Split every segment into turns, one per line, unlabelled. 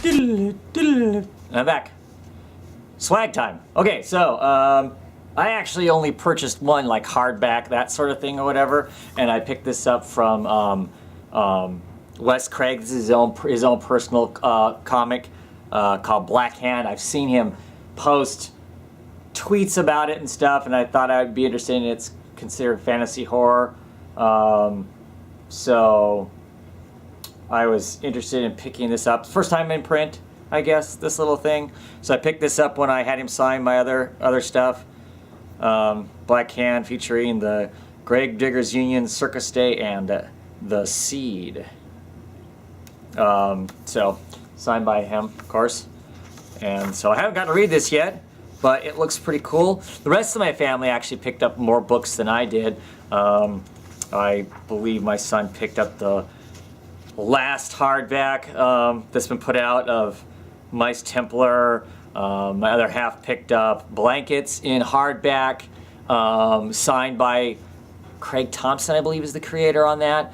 And I'm back. Swag time. Okay, so I actually only purchased one, like hardback, that sort of thing or whatever, and I picked this up from Wes Craig. This is his own personal comic called Black Hand. I've seen him post tweets about it and stuff, and I thought I'd be interested in it. It's considered fantasy horror, so I was interested in picking this up. First time in print, I guess, this little thing. So I picked this up when I had him sign my other stuff. Black Hand featuring the Greg Diggers Union, Circus Day, and The Seed. So signed by him, of course. And so I haven't gotten to read this yet, but it looks pretty cool. The rest of my family actually picked up more books than I did. I believe my son picked up the last hardback that's been put out of Mice Templar. My other half picked up Blankets in hardback, signed by Craig Thompson, I believe is the creator on that.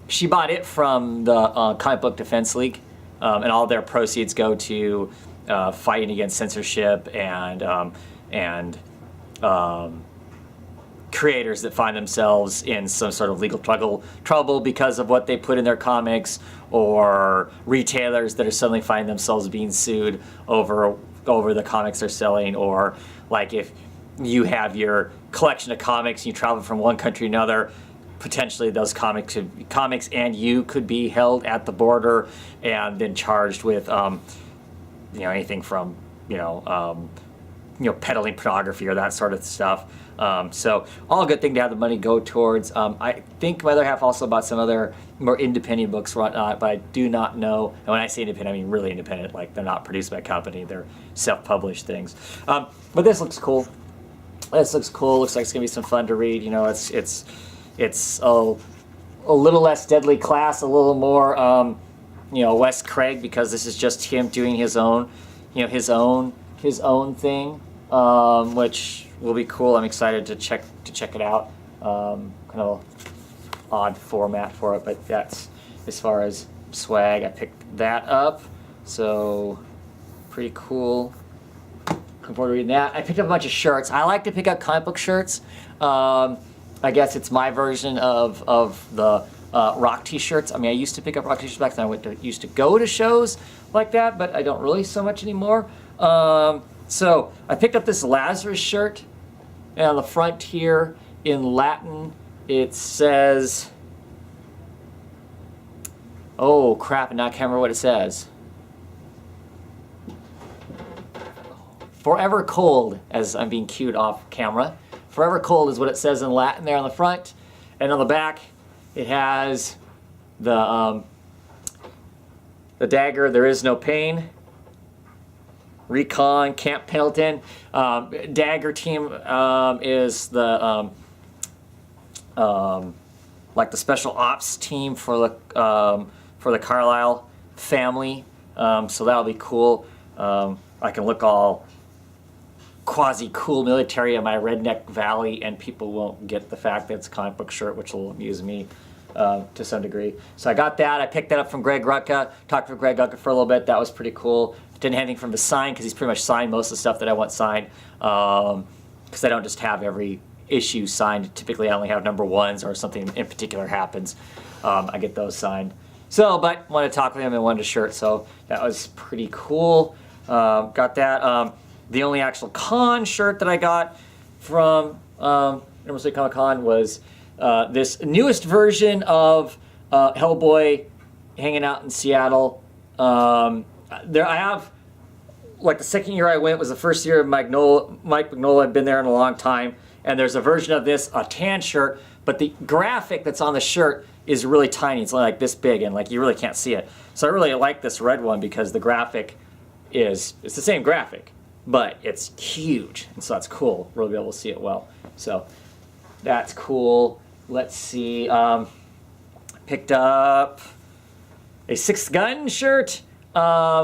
She bought it from the Comic Book Defense League, and all their proceeds go to fighting against censorship and creators that find themselves in some sort of legal trouble because of what they put in their comics, or retailers that are suddenly finding themselves being sued over the comics they're selling, or like if you have your collection of comics and you travel from one country to another, potentially those comics and you could be held at the border and then charged with anything from peddling pornography or that sort of stuff. So all a good thing to have the money go towards. I think my other half also bought some other more independent books or whatnot, but I do not know. And when I say independent, I mean really independent. Like they're not produced by a company; they're self-published things. But this looks cool. This looks cool. Looks like it's gonna be some fun to read. It's a little less Deadly Class, a little more Wes Craig, because this is just him doing his own his own thing, which will be cool. I'm excited to check it out. Kind of odd format for it, but that's as far as swag. I picked that up, so pretty cool. Looking forward to reading that. I picked up a bunch of shirts. I like to pick up comic book shirts. I guess it's my version of the rock t-shirts. I mean, I used to pick up rock t-shirts back then. Used to go to shows like that, but I don't really so much anymore. So I picked up this Lazarus shirt, and on the front here in Latin it says, oh crap, and now I can't remember what it says. Forever Cold, as I'm being cued off camera. Forever Cold is what it says in Latin there on the front, and on the back it has the dagger, There Is No Pain. Recon, Camp Pendleton. Dagger team is the like the special ops team for the Carlisle family. So that'll be cool. I can look all quasi-cool military in my redneck valley, and people won't get the fact that it's a comic book shirt, which will amuse me to some degree. So I got that. I picked that up from Greg Rucka. Talked to Greg Rucka for a little bit. That was pretty cool. Didn't have anything from him to sign because he's pretty much signed most of the stuff that I want signed. Because I don't just have every issue signed. Typically, I only have number ones, or something in particular happens. I get those signed. So, but wanted to talk with him and wanted a shirt, so that was pretty cool. Got that. The only actual con shirt that I got from Emerald City Comic Con was this newest version of Hellboy hanging out in Seattle. There I have, like, the second year I went was the first year of Mike Mignola had been there in a long time, and there's a version of this, a tan shirt, but the graphic that's on the shirt is really tiny. It's only like this big, and like you really can't see it. So I really like this red one because the graphic it's the same graphic, but it's huge, and so that's cool. Really be able to see it well. So that's cool. Let's see. Picked up a Sixth Gun shirt,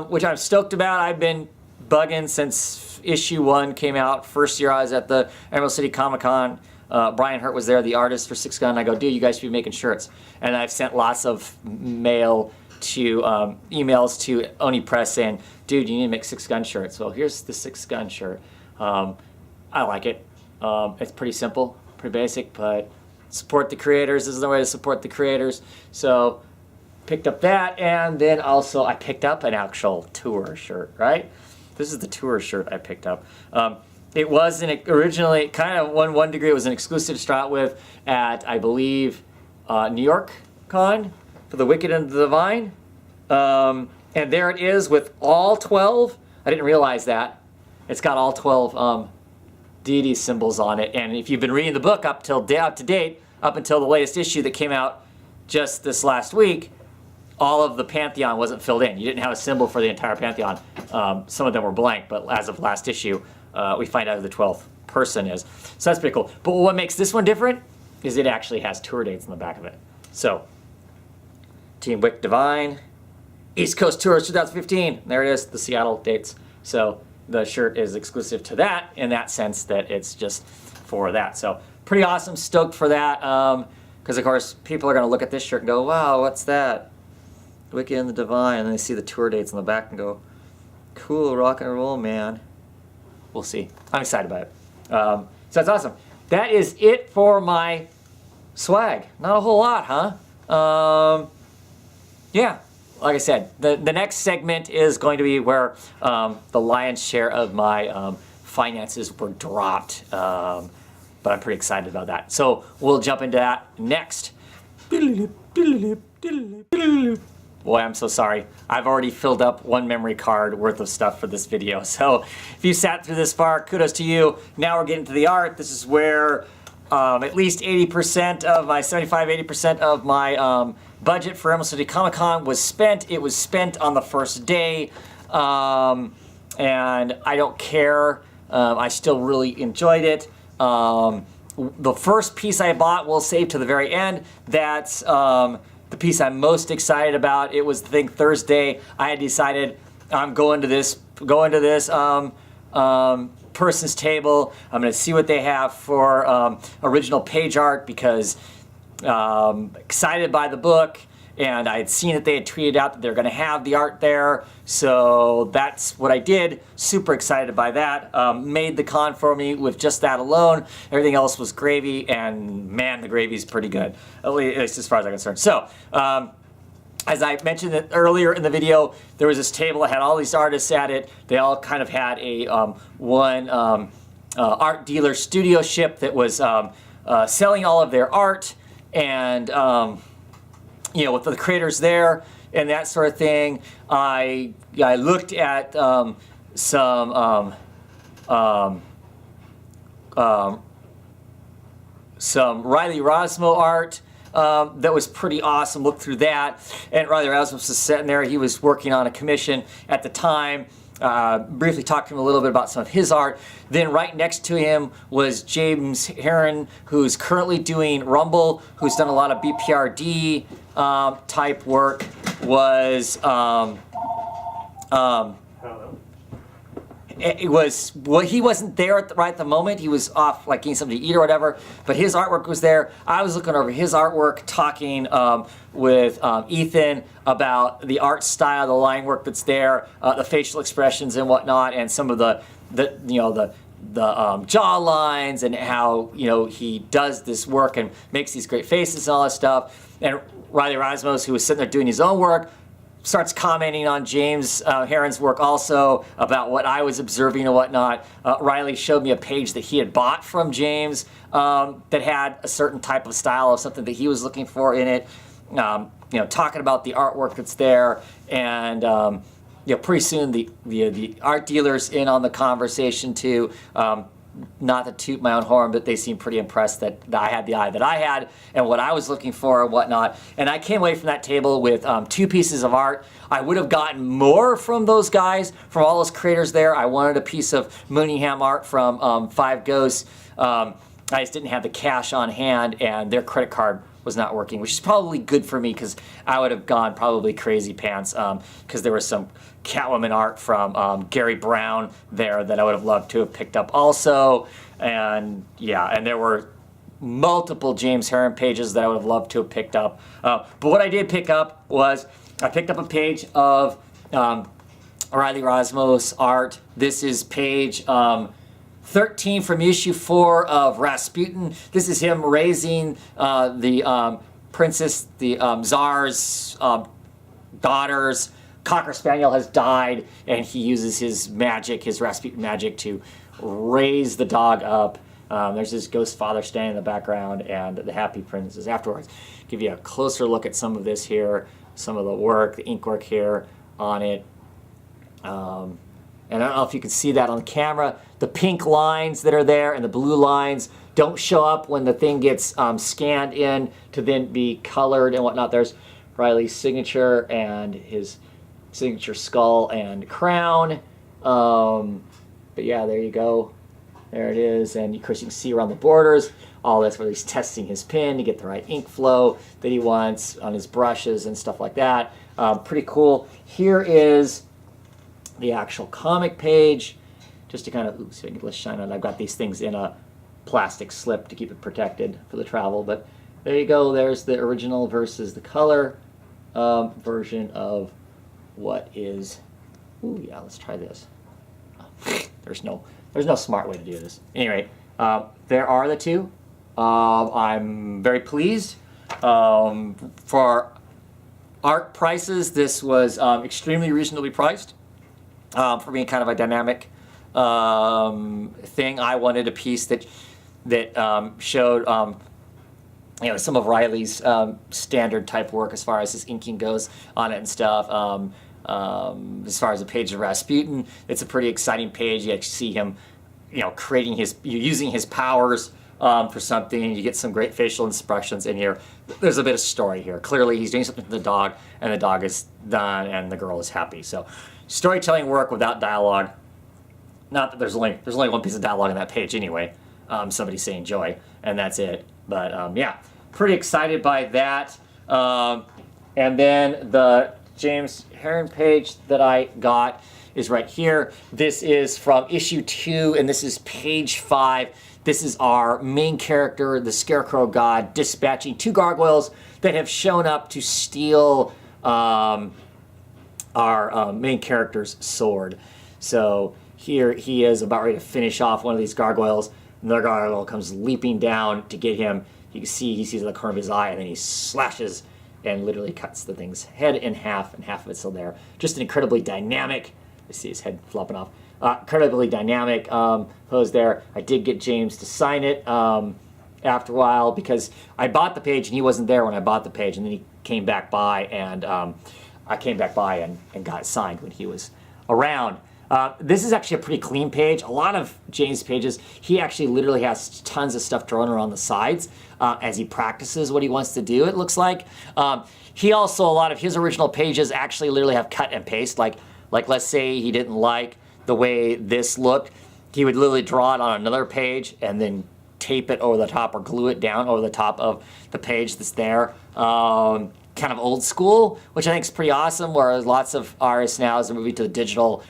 which I'm stoked about. I've been bugging since issue 1 came out. First year I was at the Emerald City Comic Con. Brian Hurt was there, the artist for Sixth Gun. I go, dude, you guys should be making shirts. And I've sent lots of mail to emails to Oni Press saying, dude, you need to make 6 gun shirts. Well, here's the 6 gun shirt. I like it. It's pretty simple, pretty basic, but support the creators. This is the way to support the creators. So picked up that, and then also I picked up an actual tour shirt, right? This is the tour shirt I picked up. It was originally kind of one degree. It was an exclusive to start with at, I believe, New York Con for the Wicked and the Divine. And there it is with all 12. I didn't realize that. It's got all 12 deity symbols on it. And if you've been reading the book up to date, up until the latest issue that came out just this last week, all of the Pantheon wasn't filled in. You didn't have a symbol for the entire Pantheon. Some of them were blank, but as of last issue, we find out who the 12th person is. So that's pretty cool. But what makes this one different is it actually has tour dates on the back of it. So, Team Wick Divine, East Coast Tours 2015. There it is, the Seattle dates. So the shirt is exclusive to that in that sense that it's just for that. So pretty awesome, stoked for that. Because of course, people are going to look at this shirt and go, wow, what's that? Wicked and the Divine. And then they see the tour dates on the back and go, cool, rock and roll, man. We'll see. I'm excited about it. So that's awesome. That is it for my swag. Not a whole lot, huh? Yeah, like I said, the next segment is going to be where the lion's share of my finances were dropped. But I'm pretty excited about that. So we'll jump into that next. Boy, I'm so sorry. I've already filled up 1 memory card worth of stuff for this video. So if you sat through this far, kudos to you. Now we're getting to the art. This is where at least 80% of my, 75-80% of my budget for Emerald City Comic Con was spent. It was spent on the first day. And I don't care. I still really enjoyed it. The first piece I bought we'll save to the very end. That's the piece I'm most excited about. It was, I think, Thursday. I had decided I'm going to this person's table. I'm going to see what they have for original page art because excited by the book. And I had seen that they had tweeted out that they're going to have the art there. So that's what I did. Super excited by that. Made the con for me with just that alone. Everything else was gravy. And man, the gravy's pretty good. At least as far as I'm concerned. So, as I mentioned earlier in the video, there was this table that had all these artists at it. They all kind of had a one art dealer studio ship that was selling all of their art. And you know, with the creators there and that sort of thing, I looked at some Riley Rosmo art that was pretty awesome. Looked through that, and Riley Rosmo was sitting there. He was working on a commission at the time. Briefly talked to him a little bit about some of his art. Then right next to him was James Heron, who's currently doing Rumble, who's done a lot of BPRD type work. Was it was, well, he wasn't there right at the moment. He was off like getting something to eat or whatever, but his artwork was there. I was looking over his artwork, talking with Ethan about the art style, the line work that's there, the facial expressions and whatnot, and some of the jaw lines and how, you know, he does this work and makes these great faces and all that stuff. And Riley Rasmus, who was sitting there doing his own work, starts commenting on James Heron's work also about what I was observing and whatnot. Riley showed me a page that he had bought from James that had a certain type of style of something that he was looking for in it. You know, talking about the artwork that's there, and you know, pretty soon the art dealers in on the conversation too. Not to toot my own horn, but they seemed pretty impressed that I had the eye that I had and what I was looking for and whatnot. And I came away from that table with 2 pieces of art. I would have gotten more from those guys, from all those creators there. I wanted a piece of Mooneyham art from Five Ghosts. I just didn't have the cash on hand, and their credit card was not working, which is probably good for me because I would have gone probably crazy pants because there was some Catwoman art from Gary Brown there that I would have loved to have picked up also. And yeah, and there were multiple James Herron pages that I would have loved to have picked up. But what I did pick up was, I picked up a page of Riley Rosmos art. This is page 13 from issue 4 of Rasputin. This is him raising the princess, the Tsar's daughter's Cocker Spaniel has died, and he uses his magic, his Rasputin magic, to raise the dog up. There's this ghost father standing in the background, and the happy princess afterwards. Give you a closer look at some of this here, some of the work, the ink work here on it. And I don't know if you can see that on the camera. The pink lines that are there and the blue lines don't show up when the thing gets scanned in to then be colored and whatnot. There's Riley's signature and his signature skull and crown. But yeah, there you go. There it is. And of course you can see around the borders all that's where he's testing his pen to get the right ink flow that he wants on his brushes and stuff like that. Pretty cool. Here is the actual comic page, just to kind of, oops, see if I can let's shine on. I've got these things in a plastic slip to keep it protected for the travel, but there you go. There's the original versus the color version of what is. Ooh, yeah, let's try this. There's no smart way to do this. Anyway, there are the two. I'm very pleased. For art prices, this was extremely reasonably priced. For being kind of a dynamic thing, I wanted a piece that showed some of Riley's standard type work as far as his inking goes on it and stuff. As far as the page of Rasputin, it's a pretty exciting page. You actually see him, creating using his powers for something. You get some great facial expressions in here. There's a bit of story here. Clearly, he's doing something to the dog, and the dog is done, and the girl is happy. So, storytelling work without dialogue. Not that there's only one piece of dialogue on that page anyway. Somebody saying joy, and that's it. But yeah, pretty excited by that. And then the James Herron page that I got is right here. This is from issue 2, and this is page 5. This is our main character, the Scarecrow God, dispatching 2 gargoyles that have shown up to steal our main character's sword. So here he is about ready to finish off one of these gargoyles. Another gargoyle comes leaping down to get him. You can see he sees the corner of his eye, and then he slashes and literally cuts the thing's head in half, and half of it's still there. Just an incredibly dynamic, you see his head flopping off, incredibly dynamic pose there. I did get James to sign it after a while, because I bought the page and he wasn't there when I bought the page, and then he came back by, and I came back by and got it signed when he was around. This is actually a pretty clean page. A lot of James' pages, he actually literally has tons of stuff drawn around the sides as he practices what he wants to do, it looks like. He also, a lot of his original pages actually literally have cut and paste. Like let's say he didn't like the way this looked, he would literally draw it on another page and then tape it over the top or glue it down over the top of the page that's there. Kind of old school, which I think is pretty awesome, whereas lots of artists now, as they're moving to the digital,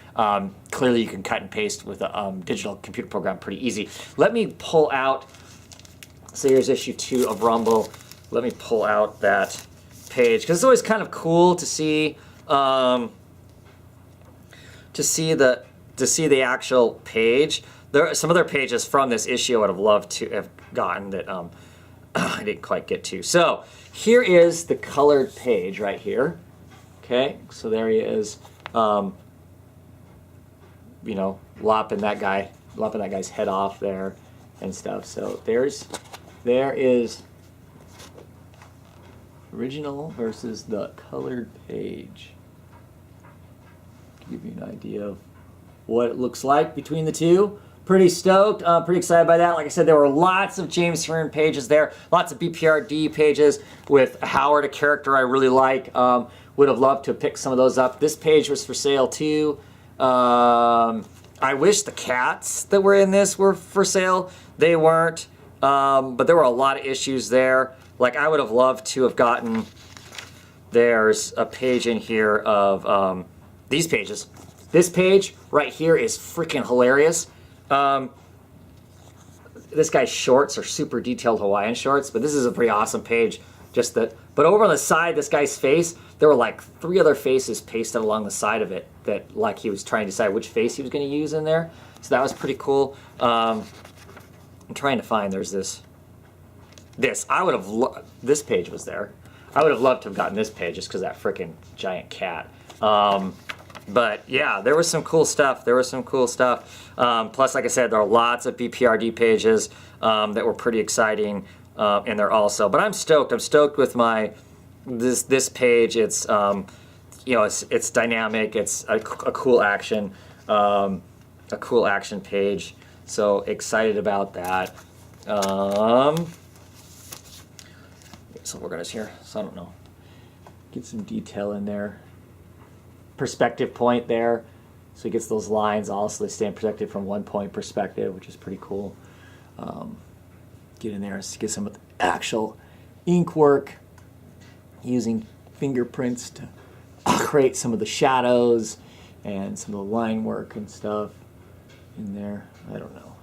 clearly you can cut and paste with a digital computer program pretty easy. Let me pull out, so here's issue 2 of Rumble. Let me pull out that page, because it's always kind of cool to see the actual page. There are some other pages from this issue I would have loved to have gotten that I didn't quite get to. So here is the colored page right here. Okay, so there he is, lopping that guy's head off there and stuff. So there is original versus the colored page. Give you an idea of what it looks like between the two. Pretty stoked, pretty excited by that. Like I said, there were lots of James Herron pages there, lots of BPRD pages with Howard, a character I really like. Would have loved to have picked some of those up. This page was for sale too. I wish the cats that were in this were for sale. They weren't, but there were a lot of issues there. Like I would have loved to have gotten, there's a page in here of these pages. This page right here is freaking hilarious. this guy's shorts are super detailed Hawaiian shorts, but this is a pretty awesome page. Just that, but over on the side, this guy's face, there were like 3 other faces pasted along the side of it that like he was trying to decide which face he was going to use in there. So that was pretty cool. I'm trying to find, there's this. I would have, this page was there. I would have loved to have gotten this page just because that freaking giant cat. But yeah, there was some cool stuff. Plus, like I said, there are lots of BPRD pages that were pretty exciting in there also. But I'm stoked. I'm stoked with my this page. It's you know, it's dynamic. It's a cool action page. So excited about that. So we're gonna here. So I don't know. Get some detail in there. Perspective point there, so he gets those lines also. They stand protected from 1 point perspective, which is pretty cool. Get in there and get some of the actual ink work using fingerprints to create some of the shadows and some of the line work and stuff in there. I don't know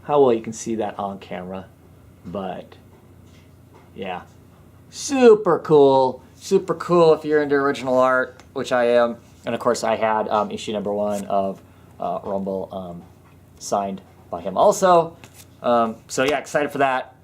how well you can see that on camera, but yeah, super cool. Super cool if you're into original art, which I am. And of course I had issue number 1 of Rumble signed by him also. So yeah, excited for that.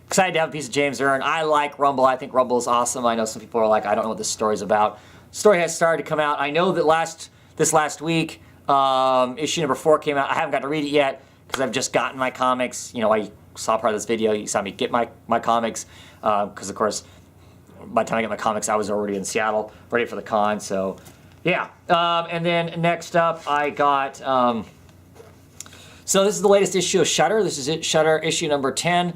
Excited to have a piece of James Ernst. I like Rumble. I think Rumble is awesome. I know some people are like, I don't know what this story's about. The story has started to come out. I know that this last week, issue number 4 came out. I haven't got to read it yet because I've just gotten my comics. You know, I saw part of this video. You saw me get my comics because of course, by the time I get my comics, I was already in Seattle, ready for the con. So, yeah. And then next up, I got. So this is the latest issue of Shudder. This is it, Shudder issue number 10.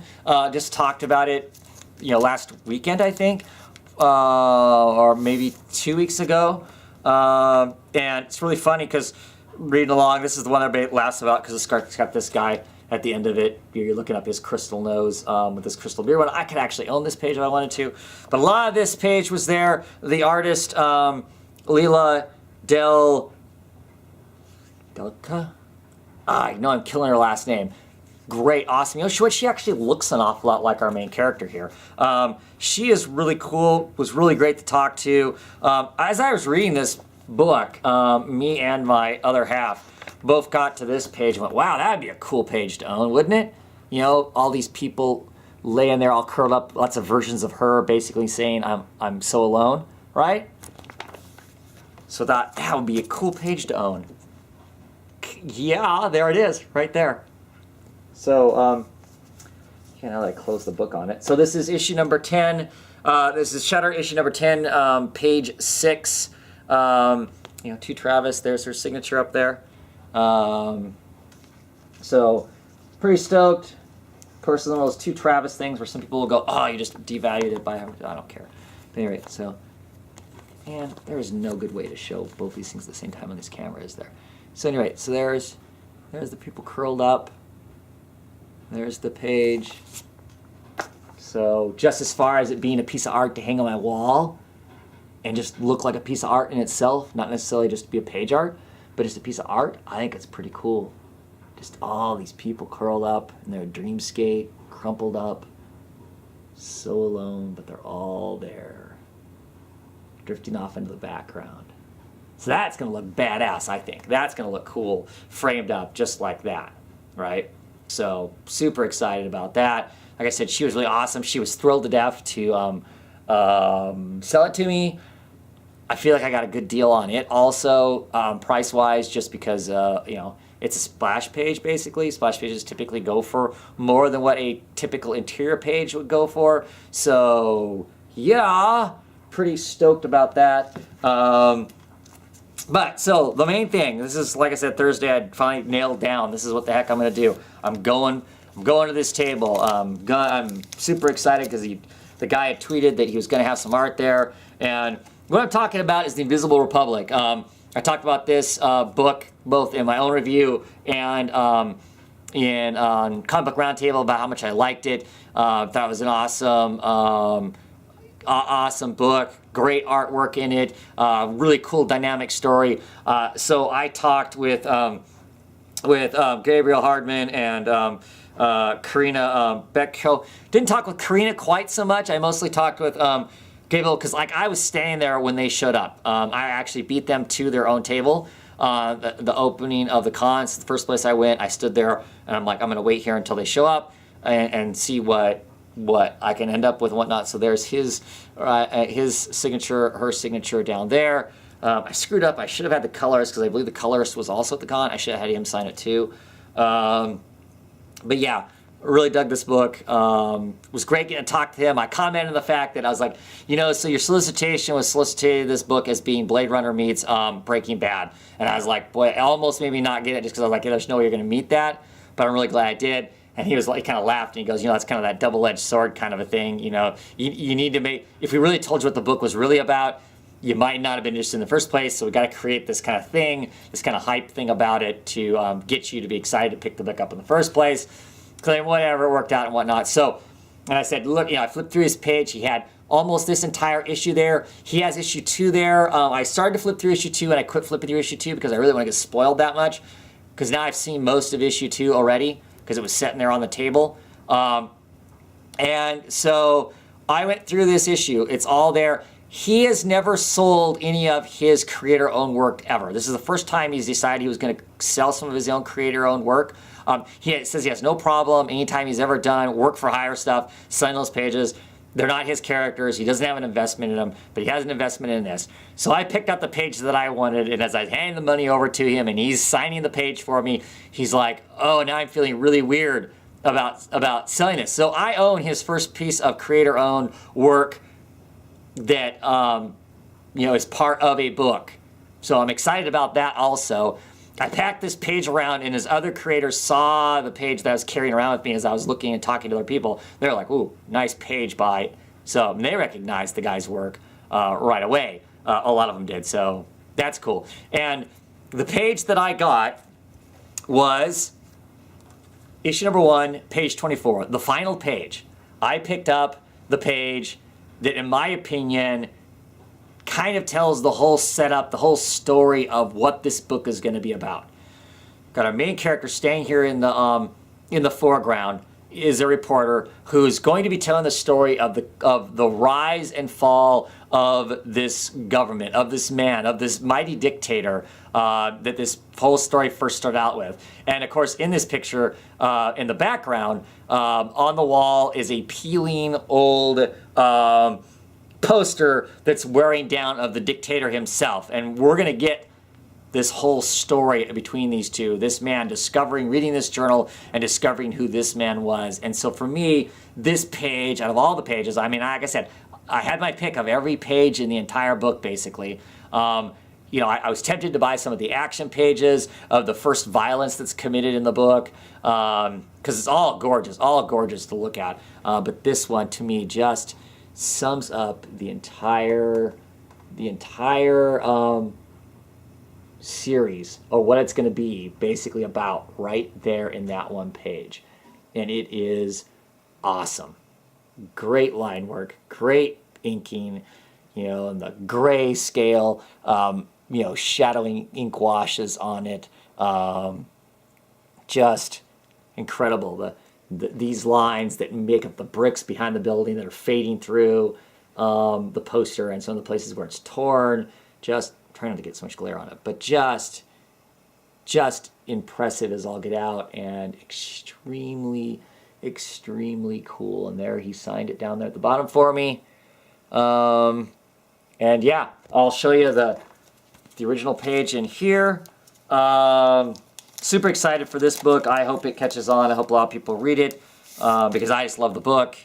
Just talked about it, you know, last weekend, I think, or maybe 2 weeks ago. And it's really funny because reading along, this is the one everybody laughs about because it's got this guy at the end of it. You're looking up his crystal nose with this crystal beard. Well, I could actually own this page if I wanted to. But a lot of this page was there. The artist, Leila Delca. I know I'm killing her last name. Great, awesome. You know, she actually looks an awful lot like our main character here. She is really cool, was really great to talk to. As I was reading this book, me and my other half both got to this page and went, wow, that'd be a cool page to own, wouldn't it? You know, all these people laying there all curled up, lots of versions of her basically saying, I'm so alone, right? So that would be a cool page to own. Yeah, there it is, right there. So, now that I close the book on it. So this is issue number 10. This is Shudder issue number 10, page 6. You know, to Travis, there's her signature up there. So, pretty stoked. Of course, it's one of those 2 Travis things where some people will go, oh, you just devalued it by, I don't care. But anyway, so, and there is no good way to show both these things at the same time on this camera, is there? So anyway, so there's the people curled up. There's the page. So just as far as it being a piece of art to hang on my wall and just look like a piece of art in itself, not necessarily just to be a page art, but just a piece of art, I think it's pretty cool. Just all these people curled up in their dreamscape, crumpled up, so alone, but they're all there, drifting off into the background. So that's going to look badass, I think. That's going to look cool, framed up just like that, right? So super excited about that. Like I said, she was really awesome. She was thrilled to death to sell it to me. I feel like I got a good deal on it also, price-wise, just because, you know, it's a splash page, basically. Splash pages typically go for more than what a typical interior page would go for. So, yeah, pretty stoked about that. But, so, the main thing, this is, like I said, Thursday, I finally nailed down. This is what the heck I'm going to do. I'm going to this table. I'm super excited because the guy had tweeted that he was going to have some art there. And what I'm talking about is The Invisible Republic. I talked about this book both in my own review and in Comic Book Roundtable about how much I liked it. Thought it was an awesome book. Great artwork in it. Really cool dynamic story. So I talked with with Gabriel Hardman and Karina Beckhill. Didn't talk with Karina quite so much. I mostly talked with Gabriel because like I was standing there when they showed up. I actually beat them to their own table. The opening of the cons, the first place I went, I stood there and I'm like, I'm gonna wait here until they show up and see what I can end up with and whatnot. So there's his signature, her signature down there. I screwed up. I should have had the colorist because I believe the colorist was also at the con. I should have had him sign it too. But yeah, really dug this book. It was great getting to talk to him. I commented on the fact that I was like, you know, so your solicitation was solicited this book as being Blade Runner meets Breaking Bad. And I was like, boy, it almost made me not get it just because I was like, yeah, there's no way you're going to meet that. But I'm really glad I did. And he was like, he kind of laughed and he goes, you know, that's kind of that double-edged sword kind of a thing. You know, you need to make, if we really told you what the book was really about, you might not have been interested in the first place. So we got to create this kind of thing, this kind of hype thing about it to get you to be excited to pick the book up in the first place. Claim whatever, it worked out and whatnot. So, and I said, look, you know, I flipped through his page. He had almost this entire issue there. He has issue 2 there. I started to flip through issue 2 and I quit flipping through issue 2 because I really want to get spoiled that much. Because now I've seen most of issue 2 already because it was sitting there on the table. And so I went through this issue. It's all there. He has never sold any of his creator-owned work ever. This is the first time he's decided he was going to sell some of his own creator-owned work. He says he has no problem anytime he's ever done work for hire stuff, sign those pages. They're not his characters. He doesn't have an investment in them, but he has an investment in this. So I picked up the page that I wanted, and as I handed the money over to him and he's signing the page for me, he's like, oh, now I'm feeling really weird about selling this. So I own his first piece of creator-owned work that you know, is part of a book. So I'm excited about that also. I packed this page around and his other creators saw the page that I was carrying around with me as I was looking and talking to other people. They're like, ooh, nice page by. So they recognized the guy's work right away. A lot of them did, so that's cool. And the page that I got was issue number 1, page 24, the final page. I picked up the page that, in my opinion, kind of tells the whole setup, the whole story of what this book is going to be about. Got our main character staying here in the foreground is a reporter who's going to be telling the story of the rise and fall of this government, of this man, of this mighty dictator that this whole story first started out with. And of course, in this picture, in the background, on the wall is a peeling old poster that's wearing down of the dictator himself. And we're going to get this whole story between these two, this man reading this journal and discovering who this man was. And so for me, this page, out of all the pages, I mean, like I said, I had my pick of every page in the entire book, basically. You know, I was tempted to buy some of the action pages of the first violence that's committed in the book, because it's all gorgeous to look at. But this one, to me, just sums up the entire series, or what it's going to be basically about, right there in that one page. And it is awesome. Great line work, great inking, you know, and the gray scale, you know, shadowing ink washes on it. Just incredible. These lines that make up the bricks behind the building that are fading through the poster, and some of the places where it's torn. Just trying not to get so much glare on it, but just impressive as all get out, and extremely cool. And there he signed it down there at the bottom for me. And yeah, I'll show you the original page in here. Super excited for this book. I hope it catches on. I hope a lot of people read it, because I just love the book,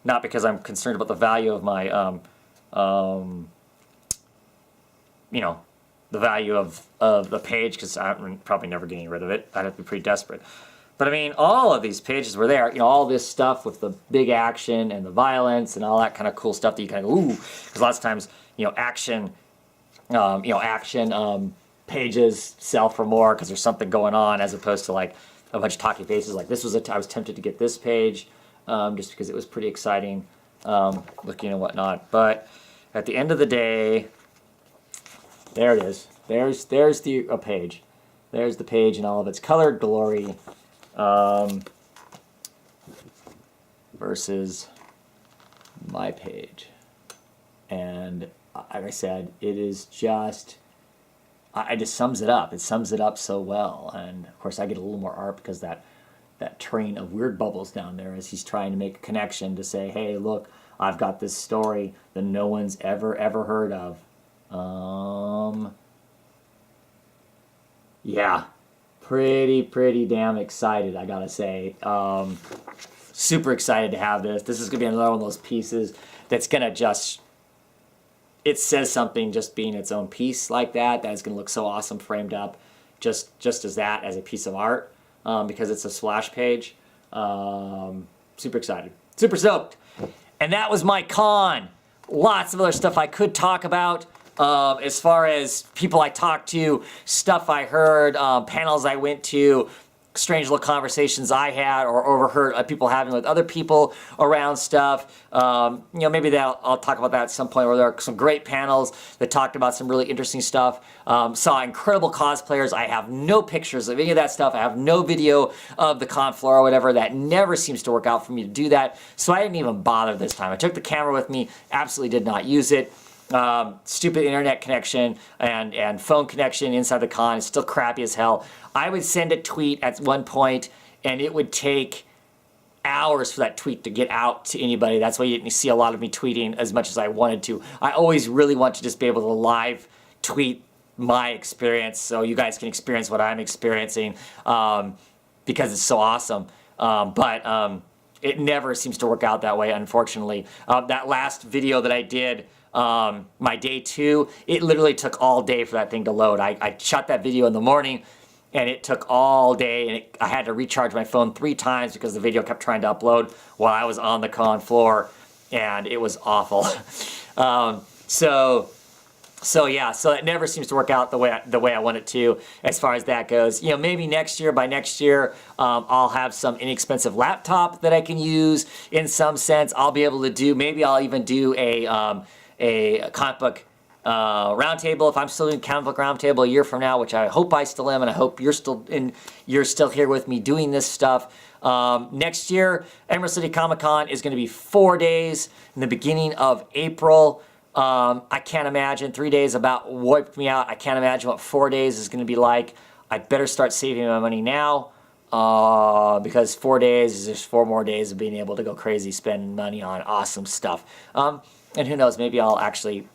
not because I'm concerned about the value of my you know, the value of the page, because I'm probably never getting rid of it. I'd have to be pretty desperate. But I mean, all of these pages were there. You know, all this stuff with the big action and the violence and all that kind of cool stuff that you kind of go, ooh, because lots of times, you know, action pages sell for more because there's something going on, as opposed to like a bunch of talking faces. Like this was I was tempted to get this page just because it was pretty exciting looking and whatnot. But at the end of the day, there it is. There's the page. There's the page in all of its colored glory. Versus my page. And like I said, it is just, it just sums it up. It sums it up so well. And of course I get a little more art because that train of weird bubbles down there as he's trying to make a connection to say, hey, look, I've got this story that no one's ever heard of. Yeah, pretty damn excited, I gotta say. Super excited to have this. This is gonna be another one of those pieces that's gonna just, it says something just being its own piece like that. That's gonna look so awesome framed up just as that, as a piece of art, because it's a splash page. Super excited, super stoked. And that was my con. Lots of other stuff I could talk about. As far as people I talked to, stuff I heard, panels I went to, strange little conversations I had or overheard people having with other people around stuff. Maybe I'll talk about that at some point, where there are some great panels that talked about some really interesting stuff. Saw incredible cosplayers. I have no pictures of any of that stuff. I have no video of the con floor or whatever. That never seems to work out for me to do that. So I didn't even bother this time. I took the camera with me, absolutely did not use it. Stupid internet connection and phone connection inside the con is still crappy as hell. I would send a tweet at one point and it would take hours for that tweet to get out to anybody. That's why you didn't see a lot of me tweeting as much as I wanted to. I always really want to just be able to live tweet my experience so you guys can experience what I'm experiencing, because it's so awesome. But it never seems to work out that way, unfortunately. That last video that I did, my day 2, it literally took all day for that thing to load. I shot that video in the morning and it took all day, and I had to recharge my phone 3 times because the video kept trying to upload while I was on the con floor, and it was awful. So it never seems to work out the way I want it to, as far as that goes. Maybe next year, by next year, I'll have some inexpensive laptop that I can use in some sense. I'll be able to do, maybe I'll even do a comic book roundtable, if I'm still doing comic book roundtable a year from now, which I hope I still am, and I hope you're still here with me doing this stuff. Next year, Emerald City Comic Con is going to be 4 days in the beginning of April. I can't imagine. 3 days about wiped me out. I can't imagine what 4 days is going to be like. I better start saving my money now, because 4 days is just 4 more days of being able to go crazy, spend money on awesome stuff. And who knows, maybe I'll actually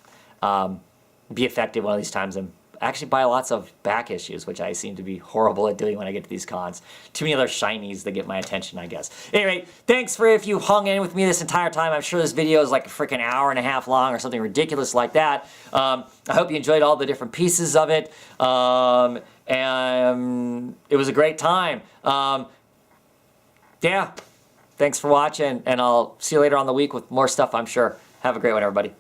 be effective one of these times and actually buy lots of back issues, which I seem to be horrible at doing when I get to these cons. Too many other shinies that get my attention, I guess. Anyway, thanks for if you hung in with me this entire time. I'm sure this video is like a freaking hour-and-a-half long or something ridiculous like that. I hope you enjoyed all the different pieces of it. And it was a great time. Yeah, thanks for watching, and I'll see you later on the week with more stuff, I'm sure. Have a great one, everybody.